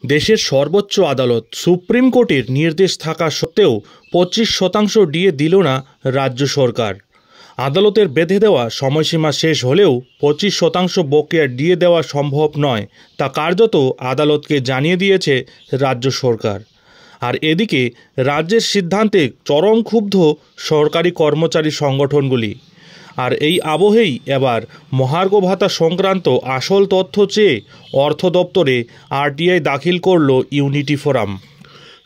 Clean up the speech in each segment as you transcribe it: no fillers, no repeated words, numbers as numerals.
দেশের সর্বোচ্চ আদালত সুপ্রিম কোর্টের নির্দেশ থাকা সত্ত্বেও 25% ডিএ দিল না রাজ্য সরকার। আদালতের বেঁধে দেওয়া সময়সীমা শেষ হলেও 25% বকেয়া ডিএ দেওয়া সম্ভব নয়, তা কার্যত আদালতকে জানিয়ে দিয়েছে রাজ্য সরকার। আর এদিকে রাজ্যের সিদ্ধান্তে চরম ক্ষুব্ধ সরকারি কর্মচারী সংগঠনগুলি। আর এই আবহেই এবার মহার্ঘ ভাতা সংক্রান্ত আসল তথ্য চেয়ে অর্থ দপ্তরে আরটিআই দাখিল করল ইউনিটি ফোরাম।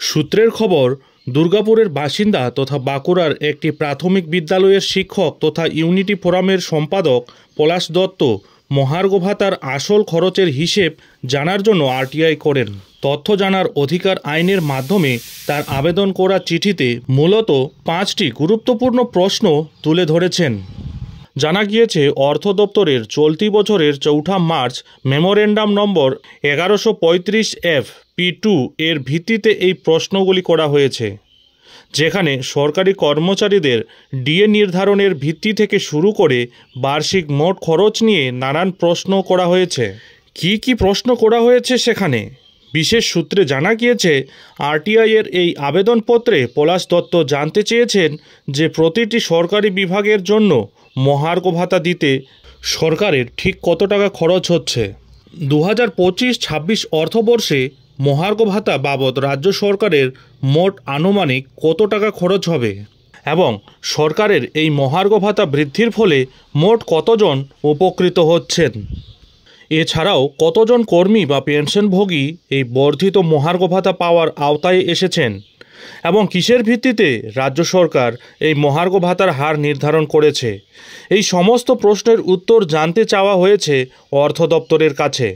সূত্রের খবর, দুর্গাপুরের বাসিন্দা তথা বাঁকুড়ার একটি প্রাথমিক বিদ্যালয়ের শিক্ষক তথা ইউনিটি ফোরামের সম্পাদক পলাশ দত্ত মহার্ঘ ভাতার আসল খরচের হিসেব জানার জন্য আরটিআই করেন। তথ্য জানার অধিকার আইনের মাধ্যমে তার আবেদন করা চিঠিতে মূলত 5টি গুরুত্বপূর্ণ প্রশ্ন তুলে ধরেছেন। জানা গিয়েছে, অর্থ দপ্তরের চলতি বছরের 4 মার্চ মেমোরেন্ডাম নম্বর 1135 FP2 এর ভিত্তিতে এই প্রশ্নগুলি করা হয়েছে, যেখানে সরকারি কর্মচারীদের ডিএ নির্ধারণের ভিত্তি থেকে শুরু করে বার্ষিক মোট খরচ নিয়ে নানান প্রশ্ন করা হয়েছে। কি প্রশ্ন করা হয়েছে সেখানে? বিশেষ সূত্রে জানা গিয়েছে, আরটিআইয়ের এই আবেদনপত্রে পলাশ দত্ত জানতে চেয়েছেন যে প্রতিটি সরকারি বিভাগের জন্য মহার্ঘ ভাতা দিতে সরকারের ঠিক কত টাকা খরচ হচ্ছে। 2025-26 অর্থবর্ষে মহার্ঘ ভাতা বাবদ রাজ্য সরকারের মোট আনুমানিক কত টাকা খরচ হবে এবং সরকারের এই মহার্ঘ ভাতা বৃদ্ধির ফলে মোট কতজন উপকৃত হচ্ছেন। এছাড়াও কতজন কর্মী বা পেনশনভোগী এই বর্ধিত মহার্ঘ ভাতা পাওয়ার আওতায় এসেছেন এবং কিসের ভিত্তিতে রাজ্য সরকার এই মহার্ঘ ভাতার হার নির্ধারণ করেছে। এই সমস্ত প্রশ্নের উত্তর জানতে চাওয়া হয়েছে অর্থ দপ্তরের কাছে।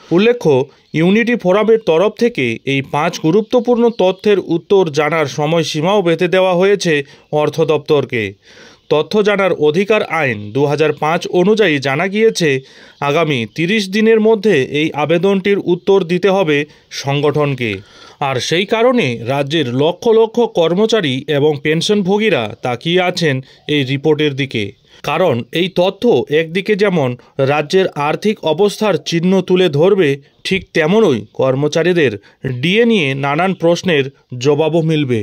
উল্লেখ্য, ইউনিটি ফোরামের তরফ থেকে এই 5 গুরুত্বপূর্ণ তথ্যের উত্তর জানার সময়সীমাও বেঁধে দেওয়া হয়েছে অর্থ দপ্তরকে। তথ্য জানার অধিকার আইন 2005 অনুযায়ী জানা গিয়েছে, আগামী 30 দিনের মধ্যে এই আবেদনটির উত্তর দিতে হবে সংগঠনকে। আর সেই কারণে রাজ্যের লক্ষ লক্ষ কর্মচারী এবং পেনশনভোগীরা তাকিয়ে আছেন এই রিপোর্টের দিকে। কারণ এই তথ্য একদিকে যেমন রাজ্যের আর্থিক অবস্থার চিহ্ন তুলে ধরবে, ঠিক তেমনই কর্মচারীদের ডিএ নিয়ে নানান প্রশ্নের জবাবও মিলবে।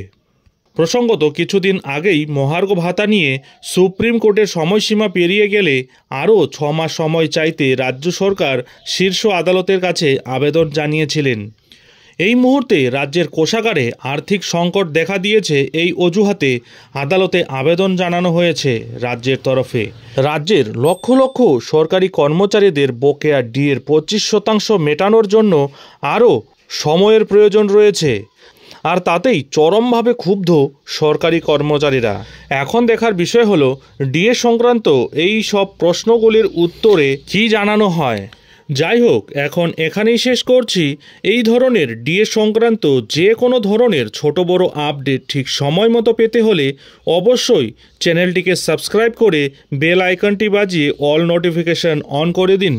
প্রসঙ্গত, কিছুদিন আগেই মহার্ঘ ভাতা নিয়ে সুপ্রিম কোর্টের সময়সীমা পেরিয়ে গেলে আরও 6 মাস সময় চাইতে রাজ্য সরকার শীর্ষ আদালতের কাছে আবেদন জানিয়েছিলেন। এই মুহূর্তে রাজ্যের কোষাগারে আর্থিক সংকট দেখা দিয়েছে, এই অজুহাতে আদালতে আবেদন জানানো হয়েছে রাজ্যের তরফে। রাজ্যের লক্ষ লক্ষ সরকারি কর্মচারীদের বকেয়া ডিএর 25% মেটানোর জন্য আরও সময়ের প্রয়োজন রয়েছে। আর তাতেই চরমভাবে ক্ষুব্ধ সরকারি কর্মচারীরা। এখন দেখার বিষয় হলো, ডিএ সংক্রান্ত এই সব প্রশ্নগুলির উত্তরে কি জানানো হয়। যাই হোক, এখন এখানেই শেষ করছি। এই ধরনের ডিএ সংক্রান্ত যে কোনো ধরনের ছোট বড় আপডেট ঠিক সময় মতো পেতে হলে অবশ্যই চ্যানেলটিকে সাবস্ক্রাইব করে বেল আইকনটি বাজিয়ে অল নোটিফিকেশন অন করে দিন।